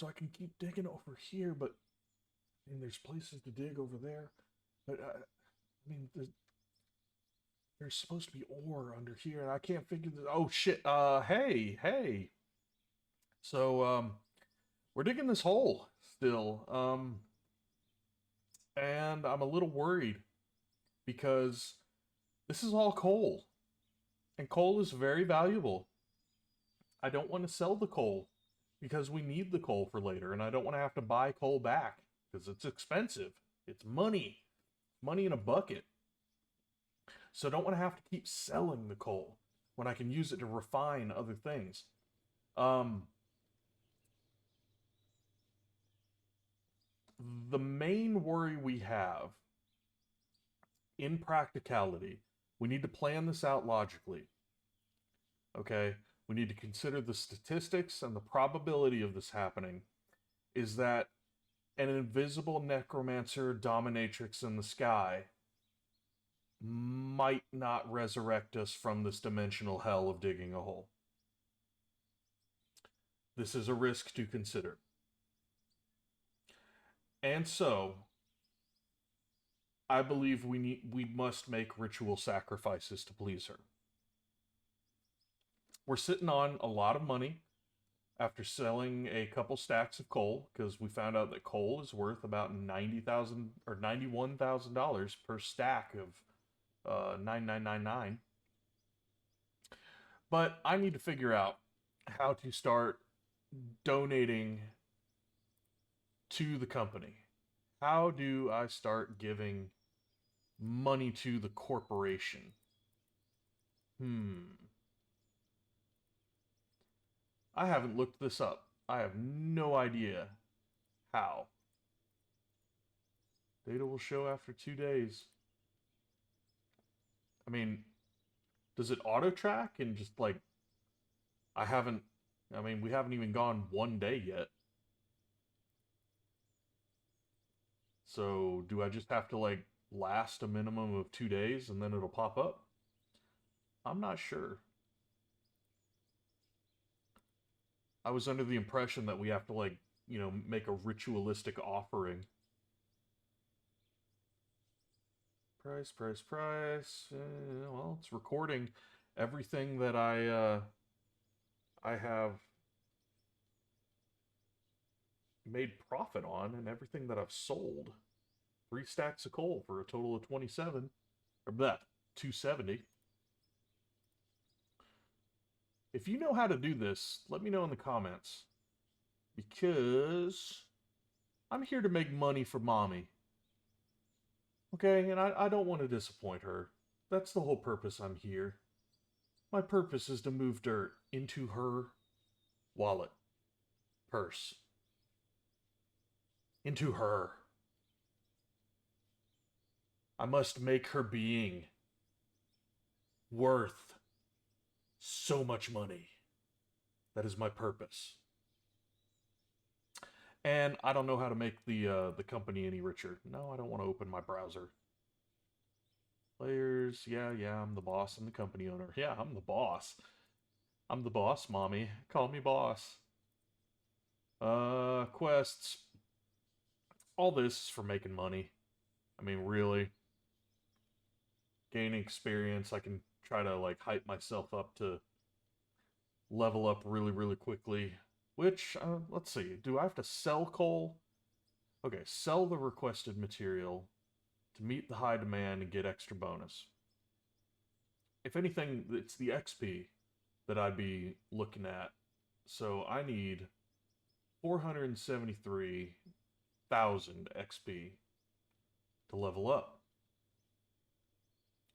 so I can keep digging over here, but I mean, there's places to dig over there. But, I mean, there's supposed to be ore under here, and I can't figure this. Oh, shit. Hey. So, we're digging this hole still. And I'm a little worried because this is all coal, and coal is very valuable. I don't want to sell the coal because we need the coal for later, and I don't want to have to buy coal back because it's expensive. It's money in a bucket. So I don't want to have to keep selling the coal when I can use it to refine other things. Um, the main worry we have in practicality, we need to plan this out logically. Okay? We need to consider the statistics and the probability of this happening is that an invisible necromancer dominatrix in the sky might not resurrect us from this dimensional hell of digging a hole. This is a risk to consider. And so, I believe we must make ritual sacrifices to please her. We're sitting on a lot of money after selling a couple stacks of coal because we found out that coal is worth about $90,000 or $91,000 per stack of 9999. But I need to figure out how to start donating to the company. How do I start giving money to the corporation? I haven't looked this up. I have no idea how. Data will show after 2 days. I mean, does it auto track and just like I haven't I mean, we haven't even gone 1 day yet. So, do I just have to like last a minimum of 2 days and then it'll pop up? I'm not sure. I was under the impression that we have to like, make a ritualistic offering. Price. Well, it's recording everything that I have made profit on and everything that I've sold. 3 stacks of coal for a total of 27, or that 270. If you know how to do this, let me know in the comments because I'm here to make money for mommy. Okay, and I don't want to disappoint her. That's the whole purpose I'm here. My purpose is to move dirt into her wallet, purse, into her. I must make her being worth so much money. That is my purpose. And I don't know how to make the company any richer. No, I don't want to open my browser. Players, yeah, I'm the boss. I'm the company owner. Yeah, I'm the boss. I'm the boss, mommy. Call me boss. Quests. All this is for making money. I mean, really. Gaining experience. I can try to, like, hype myself up to level up really, really quickly. Which, let's see. Do I have to sell coal? Okay, sell the requested material to meet the high demand and get extra bonus. If anything, it's the XP that I'd be looking at. So I need 473,000 XP to level up.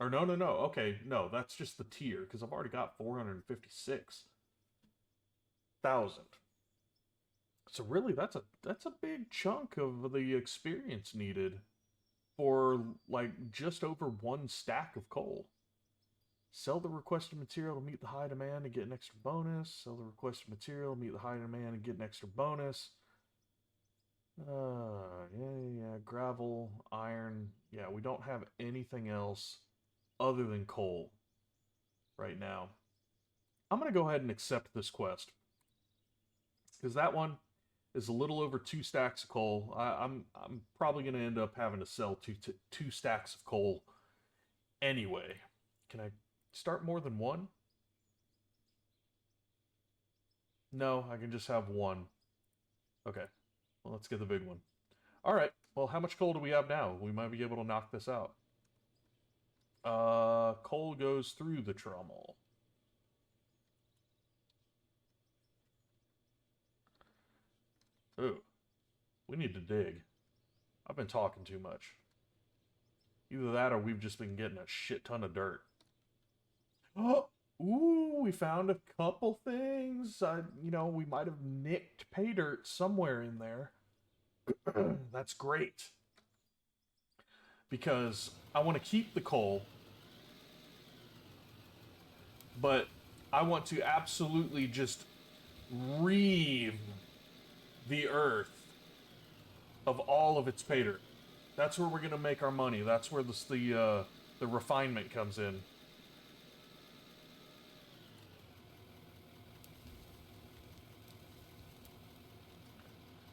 Or no. Okay, no, that's just the tier because I've already got 456,000. So really, that's a big chunk of the experience needed for like just over 1 stack of coal. Sell the requested material to meet the high demand and get an extra bonus. Sell the requested material, meet the high demand and get an extra bonus. Yeah. Gravel, iron. Yeah, we don't have anything else other than coal right now. I'm going to go ahead and accept this quest. Because that one, is a little over 2 stacks of coal. I'm probably gonna end up having to sell two stacks of coal anyway. Can I start more than one? No, I can just have one. Okay, well, let's get the big one. All right. Well, how much coal do we have now? We might be able to knock this out. Coal goes through the trommel. Ooh, we need to dig. I've been talking too much. Either that or we've just been getting a shit ton of dirt. Oh, ooh, we found a couple things. We might have nicked pay dirt somewhere in there. That's great. Because I want to keep the coal, but I want to absolutely just reave the earth of all of its pay dirt. That's where we're gonna make our money. That's where the refinement comes in.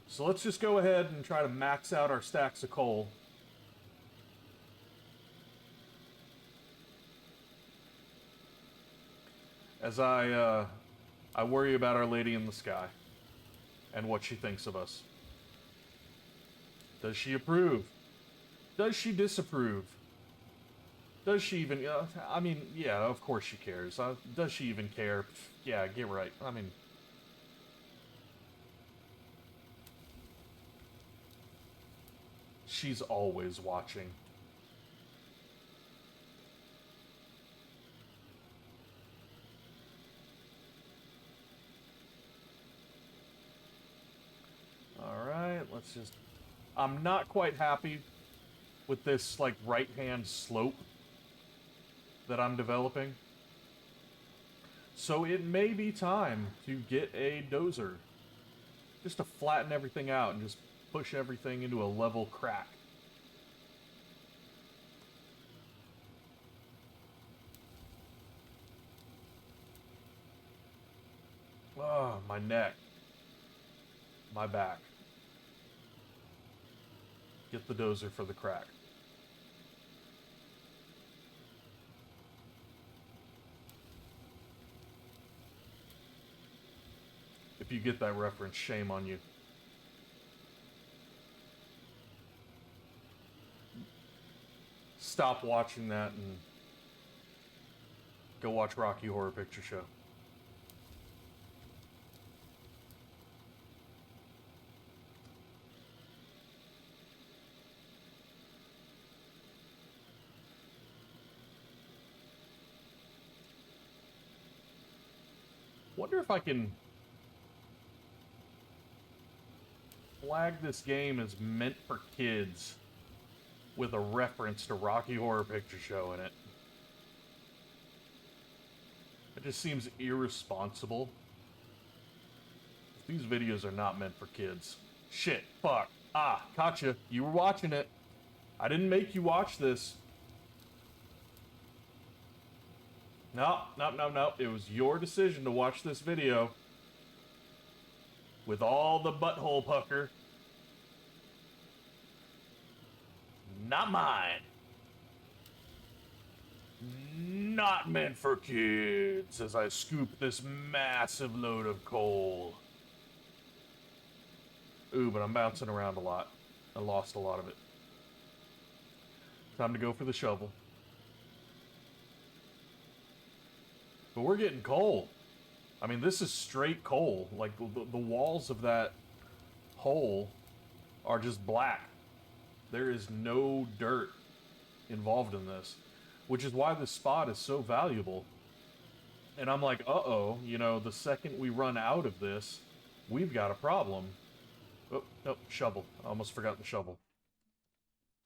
So let's just go ahead and try to max out our stacks of coal. As I worry about Our Lady in the Sky and what she thinks of us. Does she approve? Does she disapprove? Does she even? I mean, yeah, of course she cares. Does she even care? Yeah, get right. I mean, she's always watching. Alright, let's just... I'm not quite happy with this, like, right-hand slope that I'm developing. So it may be time to get a dozer. Just to flatten everything out and just push everything into a level crack. Oh, my neck. My back. Get the dozer for the crack. If you get that reference, shame on you. Stop watching that and go watch Rocky Horror Picture Show. Wonder if I can flag this game as meant for kids with a reference to Rocky Horror Picture Show in it. It just seems irresponsible. These videos are not meant for kids. Shit, fuck. Ah, caught you. You were watching it. I didn't make you watch this. No. It was your decision to watch this video. With all the butthole pucker. Not mine. Not meant for kids as I scoop this massive load of coal. Ooh, but I'm bouncing around a lot. I lost a lot of it. Time to go for the shovel. But we're getting coal. I mean, this is straight coal. Like, the walls of that hole are just black. There is no dirt involved in this, which is why this spot is so valuable. And I'm like, uh-oh, the second we run out of this, we've got a problem. Oh, nope, shovel. I almost forgot the shovel.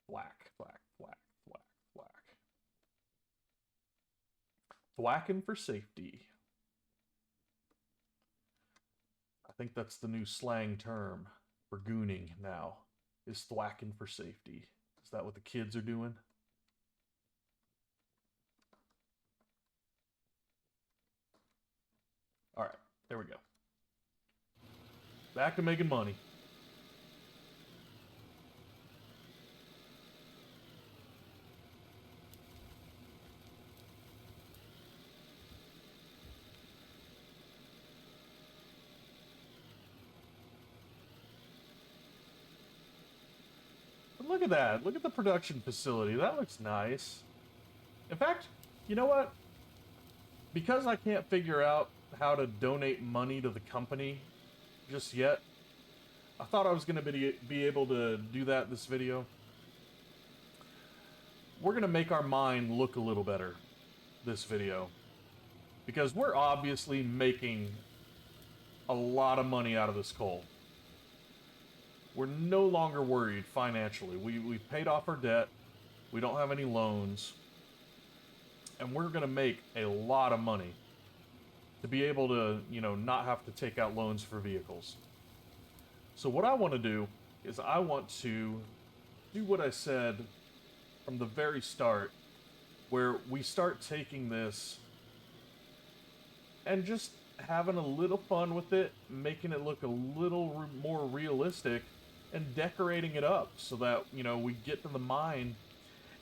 Whack, whack, whack, whack, whack. Thwacking for safety. I think that's the new slang term for gooning now, is thwacking for safety. Is that what the kids are doing? Alright, there we go. Back to making money. look at that. Look at the production facility. That looks nice. In fact, you know what? Because I can't figure out how to donate money to the company just yet, I thought I was going to be able to do that this video. We're going to make our mine look a little better this video. Because we're obviously making a lot of money out of this coal. We're no longer worried financially. We've paid off our debt. We don't have any loans. And we're going to make a lot of money to be able to, you know, not have to take out loans for vehicles. So what I want to do is I want to do what I said from the very start, where we start taking this and just having a little fun with it, making it look a little more realistic, and decorating it up so that, you know, we get to the mine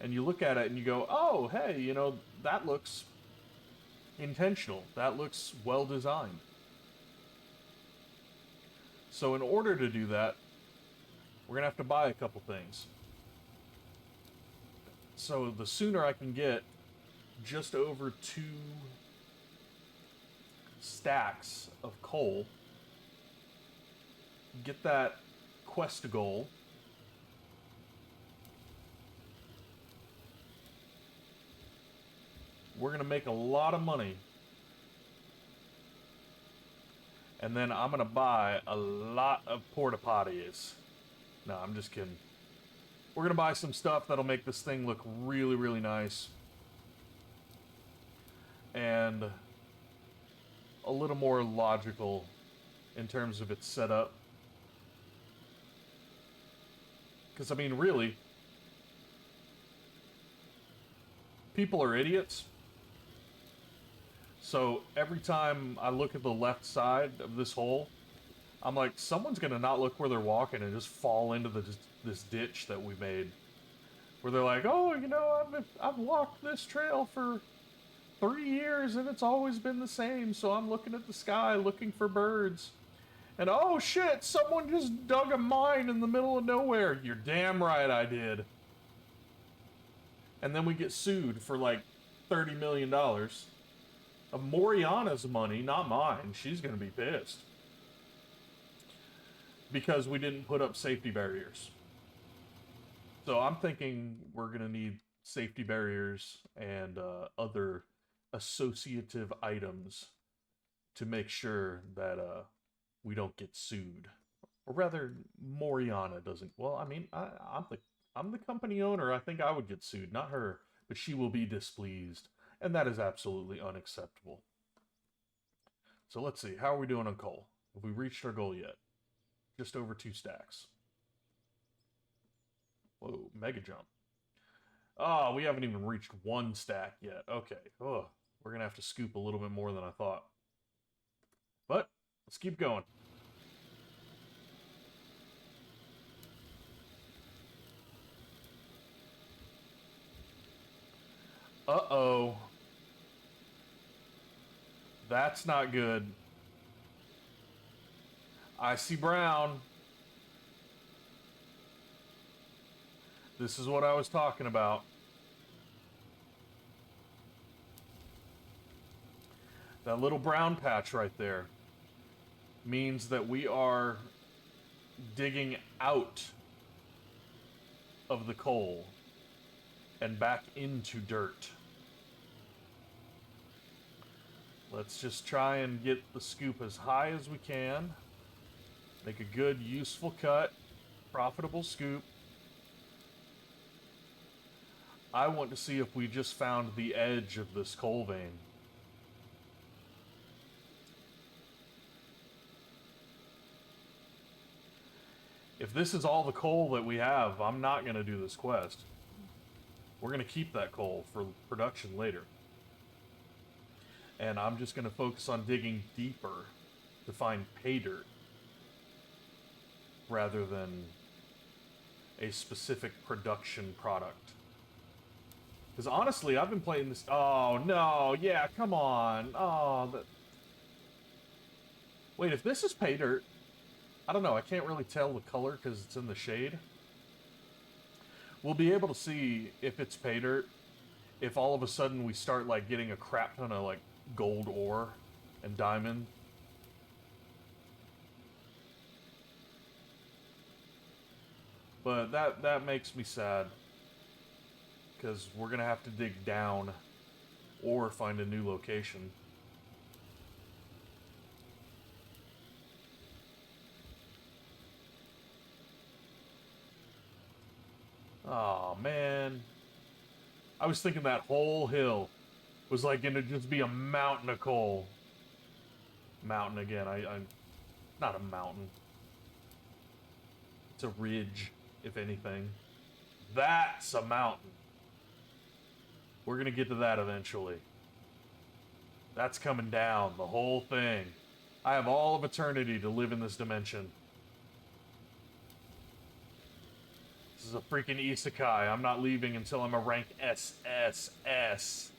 and you look at it and you go, oh, hey, you know, that looks intentional. That looks well designed. So in order to do that, we're going to have to buy a couple things. So the sooner I can get just over 2 stacks of coal, get that quest goal, we're going to make a lot of money. And then I'm going to buy a lot of porta potties. No, I'm just kidding. We're going to buy some stuff that'll make this thing look really, really nice. And a little more logical in terms of its setup. Because, I mean, really, people are idiots. So every time I look at the left side of this hole, I'm like, someone's going to not look where they're walking and just fall into this ditch that we made. Where they're like, oh, you know, I've walked this trail for 3 years and it's always been the same, so I'm looking at the sky looking for birds. And oh shit, someone just dug a mine in the middle of nowhere. You're damn right I did. And then we get sued for like $30 million. Of Moriana's money, not mine. She's going to be pissed. Because we didn't put up safety barriers. So I'm thinking we're going to need safety barriers and other associative items to make sure that we don't get sued. Or rather, Moriana doesn't. Well, I mean, I'm the company owner. I think I would get sued, not her. But she will be displeased. And that is absolutely unacceptable. So let's see. How are we doing on coal? Have we reached our goal yet? Just over 2 stacks. Whoa, mega jump. Oh, we haven't even reached 1 stack yet. Okay. Oh, we're going to have to scoop a little bit more than I thought. But let's keep going. Uh-oh. That's not good. I see brown. This is what I was talking about. That little brown patch right there means that we are digging out of the coal and back into dirt. Let's just try and get the scoop as high as we can. Make a good, useful cut. Profitable scoop. I want to see if we just found the edge of this coal vein. If this is all the coal that we have, I'm not going to do this quest. We're going to keep that coal for production later. And I'm just going to focus on digging deeper to find pay dirt rather than a specific production product. Because honestly, I've been playing this... Oh, no. Yeah, come on. Oh, wait, if this is pay dirt... I don't know. I can't really tell the color because it's in the shade. We'll be able to see if it's pay dirt, if all of a sudden we start, like, getting a crap ton of, like, gold ore and diamond. But that makes me sad, because we're gonna have to dig down or find a new location. Oh man, I was thinking that whole hill was like gonna just be a mountain of coal. Mountain again. I not a mountain. It's a ridge, if anything. That's a mountain. We're gonna get to that eventually. That's coming down, the whole thing. I have all of eternity to live in this dimension. This is a freaking isekai. I'm not leaving until I'm a rank SSS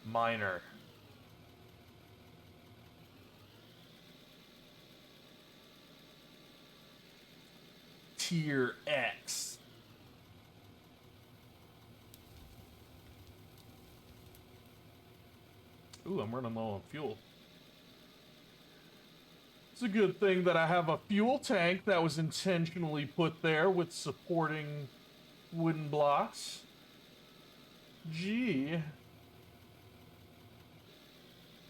minor. Tier X. Ooh, I'm running low on fuel. It's a good thing that I have a fuel tank that was intentionally put there with supporting wooden blocks. Gee.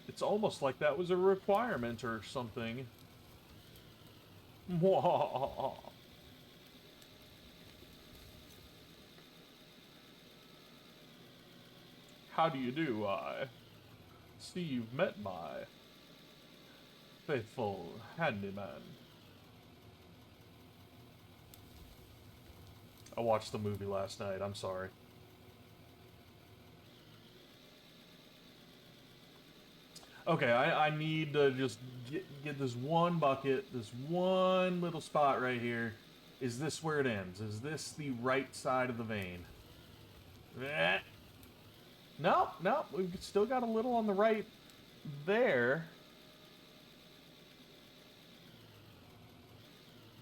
It's almost like that was a requirement or something. Mwah. How do you do? I see you've met my faithful handyman. I watched the movie last night, I'm sorry. Okay, I need to just get this one bucket, this one little spot right here. Is this where it ends? Is this the right side of the vein? Nope, nope, we've still got a little on the right there.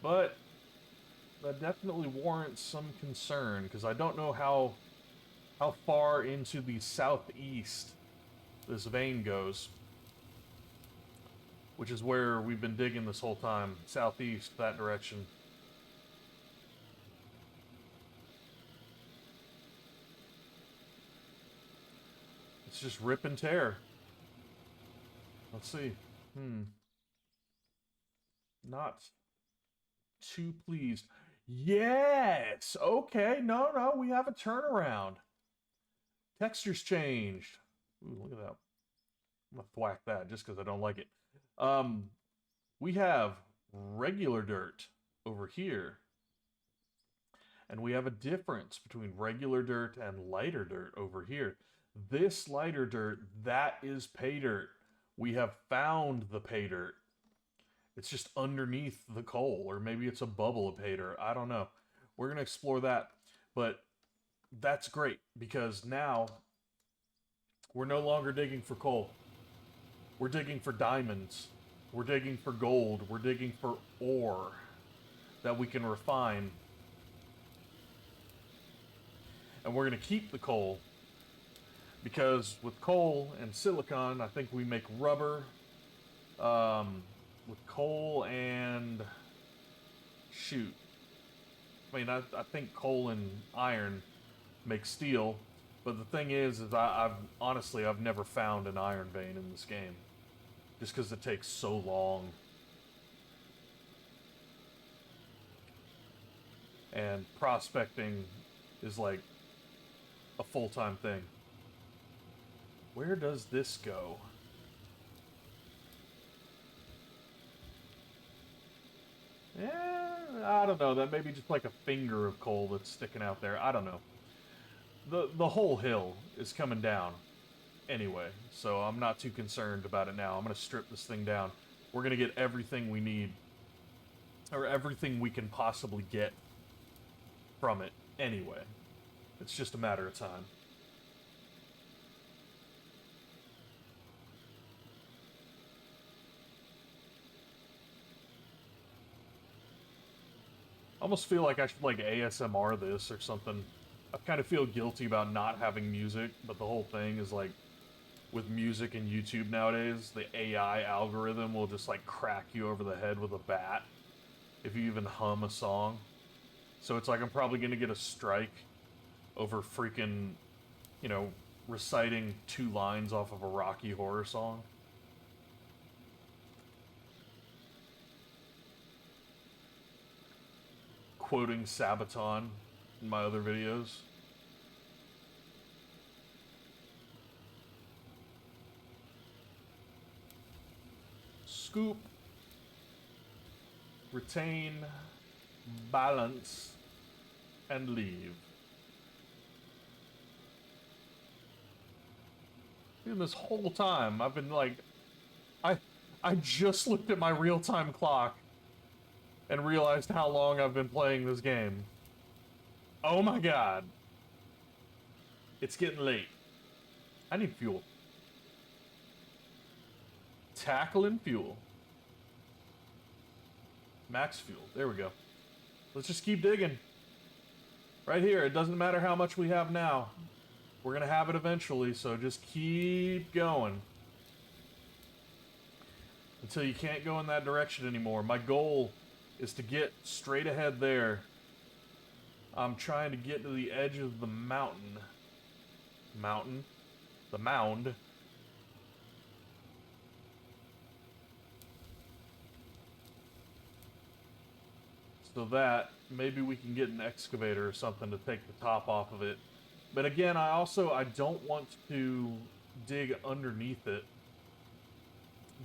But that definitely warrants some concern, because I don't know how far into the southeast this vein goes. Which is where we've been digging this whole time. Southeast, that direction. It's just rip and tear. Let's see. Not too pleased. Yes! Okay, no, we have a turnaround. Textures changed. Ooh, look at that. I'm gonna thwack that just because I don't like it. We have regular dirt over here. And we have a difference between regular dirt and lighter dirt over here. This lighter dirt, that is pay dirt. We have found the pay dirt. It's just underneath the coal, or maybe it's a bubble of pay dirt. I don't know. We're going to explore that. But that's great, because now we're no longer digging for coal. We're digging for diamonds. We're digging for gold. We're digging for ore that we can refine. And we're going to keep the coal, because with coal and silicon, I think we make rubber. With coal and... shoot. I mean, I think coal and iron make steel. But the thing is I've honestly, I've never found an iron vein in this game. Just because it takes so long. And prospecting is like a full-time thing. Where does this go? I don't know. That may be just like a finger of coal that's sticking out there. I don't know. The whole hill is coming down anyway, so I'm not too concerned about it now. I'm going to strip this thing down. We're going to get everything we need, or everything we can possibly get from it anyway. It's just a matter of time. I almost feel like I should like ASMR this or something. I kind of feel guilty about not having music, but the whole thing is like, with music and YouTube nowadays, the AI algorithm will just like crack you over the head with a bat if you even hum a song. So it's like I'm probably gonna get a strike over freaking, you know, reciting 2 lines off of a Rocky Horror song. Quoting Sabaton in my other videos. Scoop, retain, balance, and leave. And this whole time, I've been like, I, I just looked at my real-time clock and realized how long I've been playing this game. Oh my god. It's getting late. I need fuel. Tackle and fuel. Max fuel. There we go. Let's just keep digging. Right here. It doesn't matter how much we have now. We're going to have it eventually, so just keep going. Until you can't go in that direction anymore. My goal is to get straight ahead there. I'm trying to get to the edge of the mountain. Mountain? The mound. So that, maybe we can get an excavator or something to take the top off of it. But again, I don't want to dig underneath it.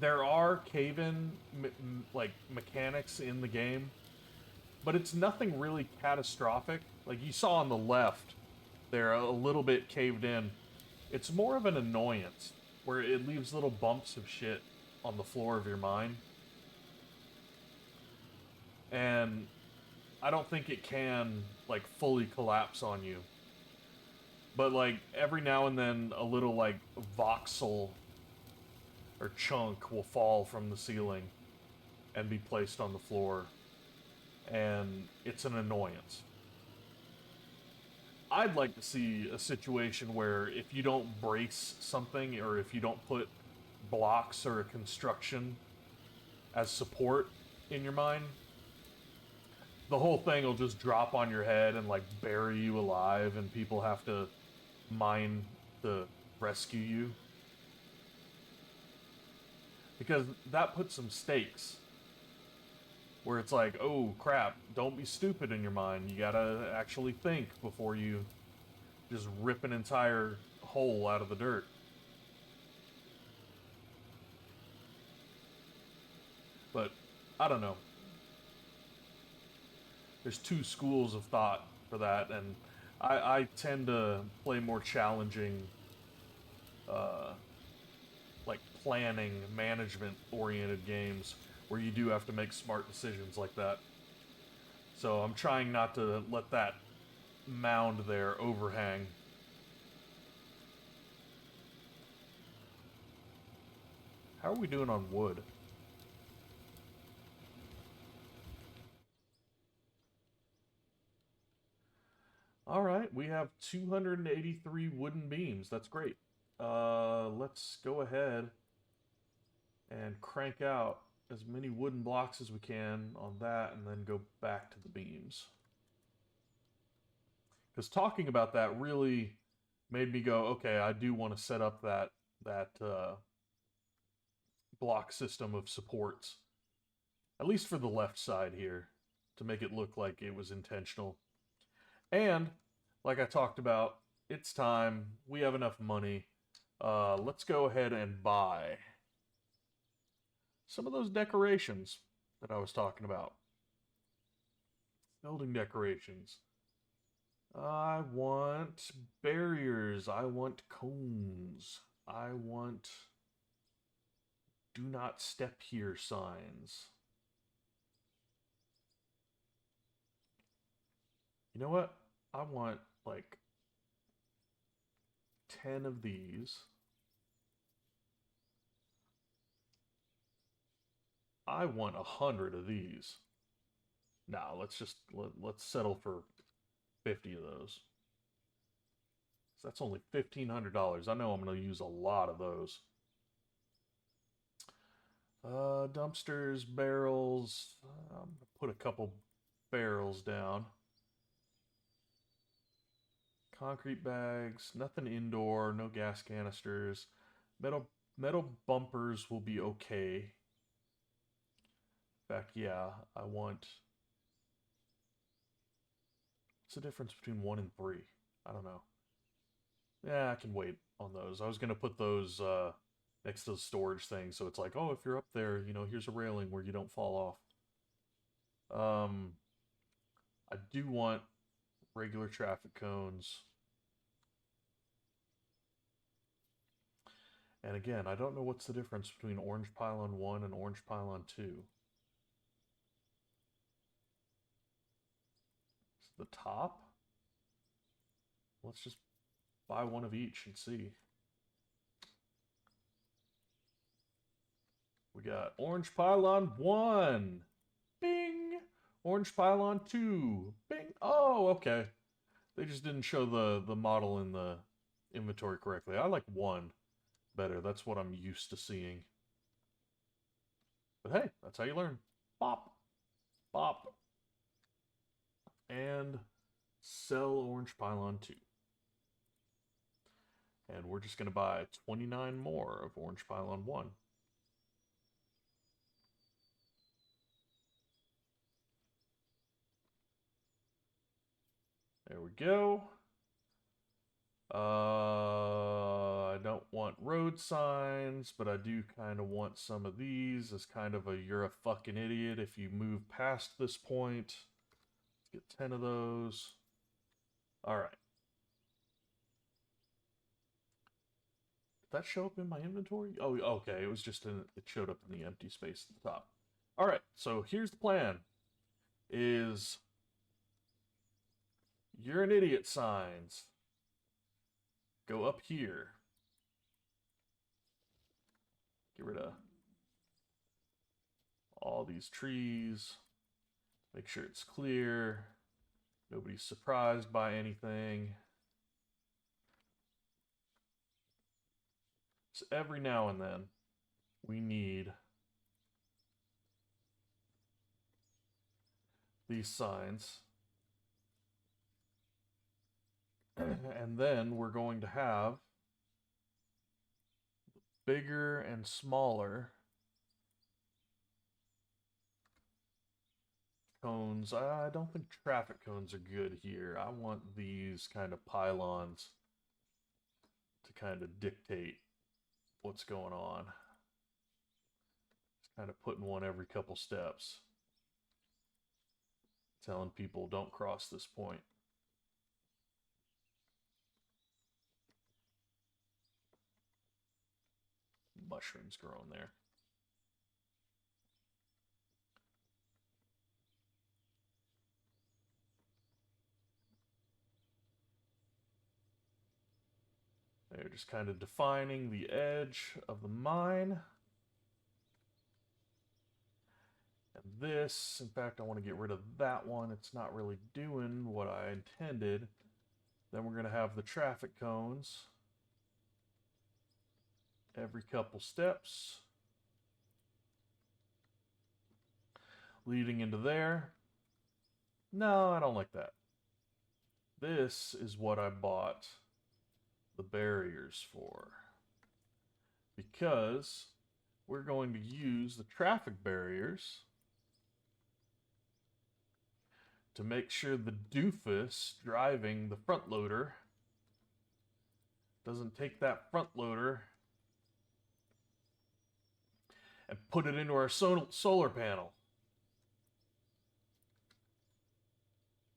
There are cave-in, like, mechanics in the game, but it's nothing really catastrophic. Like, you saw on the left, they're a little bit caved in. It's more of an annoyance, where it leaves little bumps of shit on the floor of your mine. And I don't think it can, like, fully collapse on you. But, like, every now and then, a little, like, voxel or chunk will fall from the ceiling and be placed on the floor. And it's an annoyance. I'd like to see a situation where if you don't brace something, or if you don't put blocks or a construction as support in your mine, the whole thing will just drop on your head and like bury you alive, and people have to mine to rescue you. Because that puts some stakes. Where it's like, oh crap, don't be stupid in your mind. You gotta actually think before you just rip an entire hole out of the dirt. But, I don't know. There's 2 schools of thought for that, and I tend to play more challenging, uh, like planning, management-oriented games where you do have to make smart decisions like that. So I'm trying not to let that mound there overhang. How are we doing on wood? Alright, we have 283 wooden beams. That's great. Let's go ahead and crank out as many wooden blocks as we can on that, and then go back to the beams. Because talking about that really made me go, okay, I do want to set up that block system of supports, at least for the left side here, to make it look like it was intentional. And like I talked about, it's time. We have enough money. Let's go ahead and buy some of those decorations that I was talking about. Building decorations. I want barriers. I want cones. I want do not step here signs. You know what? I want like 10 of these. I want 100 of these. Nah, let's settle for 50 of those. So that's only $1,500. I know I'm going to use a lot of those. Dumpsters, barrels. I'm going to put a couple barrels down. Concrete bags, nothing indoor, no gas canisters. Metal bumpers will be okay. In fact, yeah, I want... What's the difference between 1 and 3? I don't know. Yeah, I can wait on those. I was going to put those next to the storage thing, so it's like, oh, if you're up there, you know, here's a railing where you don't fall off. I do want regular traffic cones. And again, I don't know what's the difference between orange pylon 1 and orange pylon 2. Is it the top? Let's just buy one of each and see. We got orange pylon 1. Bing! Orange pylon 2. Bing! Oh, okay. They just didn't show the model in the inventory correctly. I like 1 better. That's what I'm used to seeing. But hey, that's how you learn. Bop. Bop. And sell orange pylon 2. And we're just going to buy 29 more of orange pylon 1. There we go. I don't want road signs, but I do kind of want some of these as kind of a you're a fucking idiot if you move past this point. Let's get 10 of those. All right. Did that show up in my inventory? Oh, okay. It was just it showed up in the empty space at the top. All right. So here's the plan. Is you're an idiot signs go up here. Get rid of all these trees. Make sure it's clear. Nobody's surprised by anything. So every now and then, we need these signs. And then we're going to have bigger and smaller cones. I don't think traffic cones are good here. I want these kind of pylons to kind of dictate what's going on. Just kind of putting one every couple steps. Telling people don't cross this point. Mushrooms growing there. They're just kind of defining the edge of the mine. And this, in fact, I want to get rid of that one. It's not really doing what I intended. Then we're going to have the traffic cones every couple steps leading into there. No, I don't like that. This is what I bought the barriers for, because we're going to use the traffic barriers to make sure the doofus driving the front loader doesn't take that front loader and put it into our solar panel.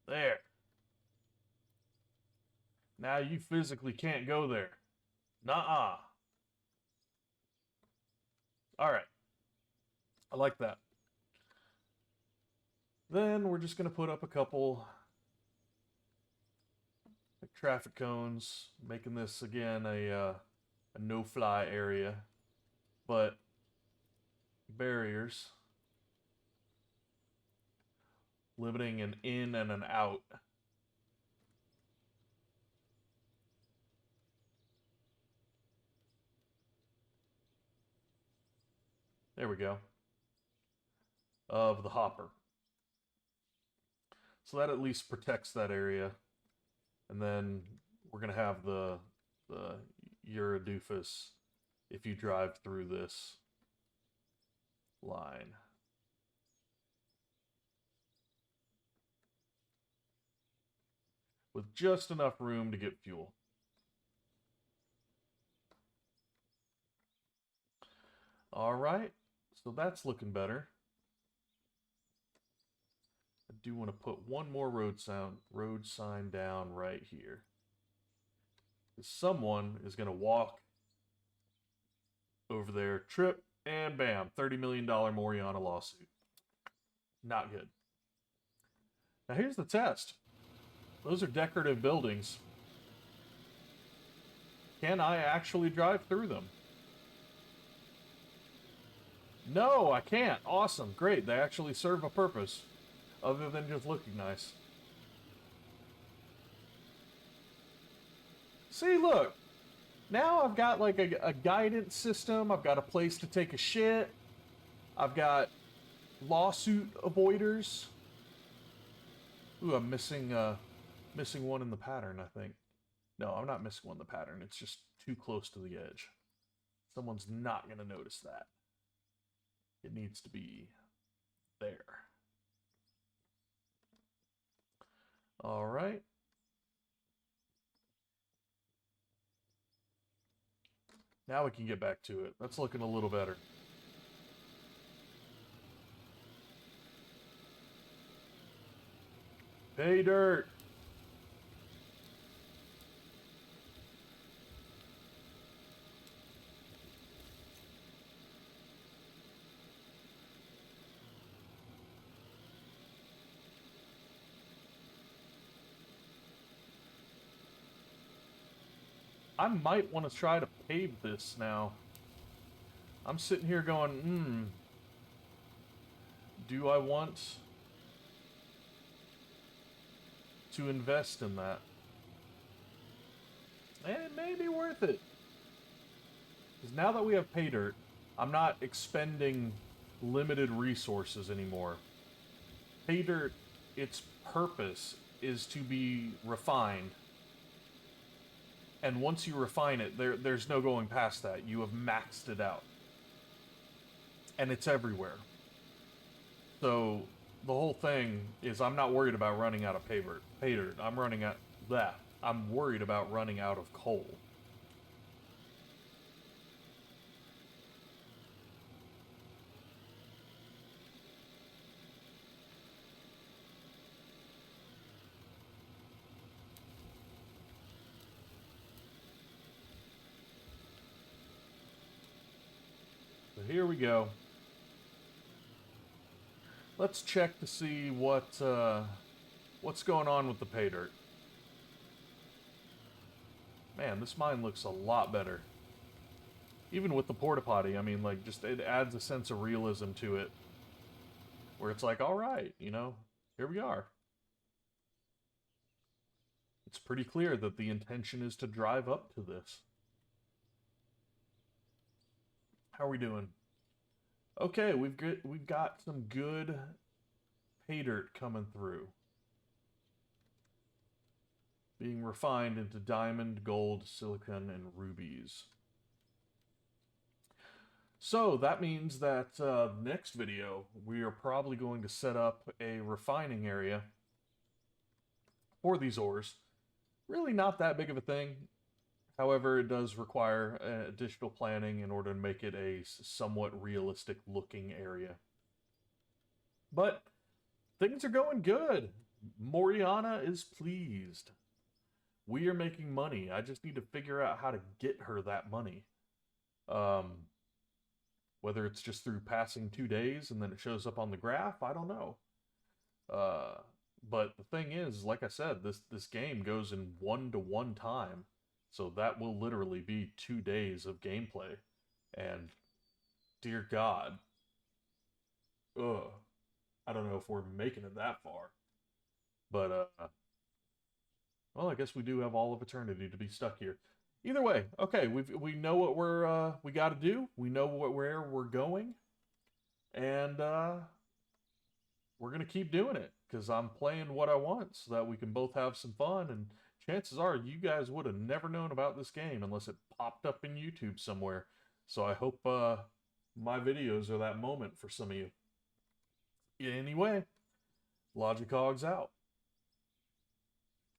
There. Now you physically can't go there. Nuh-uh. Alright. I like that. Then we're just going to put up a couple traffic cones, making this, again, a no-fly area. But barriers. Limiting an in and an out. There we go. Of the hopper. So that at least protects that area. And then we're going to have the Uridoofus if you drive through this line. With just enough room to get fuel. All right, so that's looking better. I do want to put one more road sign down right here. Someone is going to walk over there, trip, and bam, $30 million Moriana lawsuit. Not good. Now here's the test. Those are decorative buildings. Can I actually drive through them? No, I can't. Awesome. Great. They actually serve a purpose other than just looking nice. See, look. Now I've got like a guidance system. I've got a place to take a shit. I've got lawsuit avoiders. Ooh, I'm missing one in the pattern, I think. No, I'm not missing one in the pattern. It's just too close to the edge. Someone's not going to notice that. It needs to be there. All right. Now we can get back to it. That's looking a little better. Pay dirt. I might want to try to pave this now. I'm sitting here going, do I want to invest in that? It may be worth it. Because now that we have pay dirt, I'm not expending limited resources anymore. Pay dirt, its purpose is to be refined. And once you refine it, there's no going past that. You have maxed it out. And it's everywhere. So the whole thing is I'm not worried about running out of pay dirt. I'm worried about running out of coal. So here we go. Let's check to see what's going on with the pay dirt. Man, this mine looks a lot better. Even with the porta potty, I mean, like, just it adds a sense of realism to it. Where it's like, all right, you know, here we are. It's pretty clear that the intention is to drive up to this. How are we doing? Okay, we've got some good pay dirt coming through. Being refined into diamond, gold, silicon, and rubies. So that means that next video, we are probably going to set up a refining area for these ores. Really not that big of a thing. However, it does require additional planning in order to make it a somewhat realistic looking area. But things are going good. Moriana is pleased. We are making money. I just need to figure out how to get her that money. Whether it's just through passing 2 days and then it shows up on the graph, I don't know. But the thing is, like I said, this game goes in 1-to-1 time. So that will literally be 2 days of gameplay. And dear God, I don't know if we're making it that far. But, well, I guess we do have all of eternity to be stuck here. Either way, okay, we know what we got to do. We know where we're going. And we're going to keep doing it because I'm playing what I want so that we can both have some fun. And chances are you guys would have never known about this game unless it popped up in YouTube somewhere. So I hope my videos are that moment for some of you. Anyway, Logic Hogs out.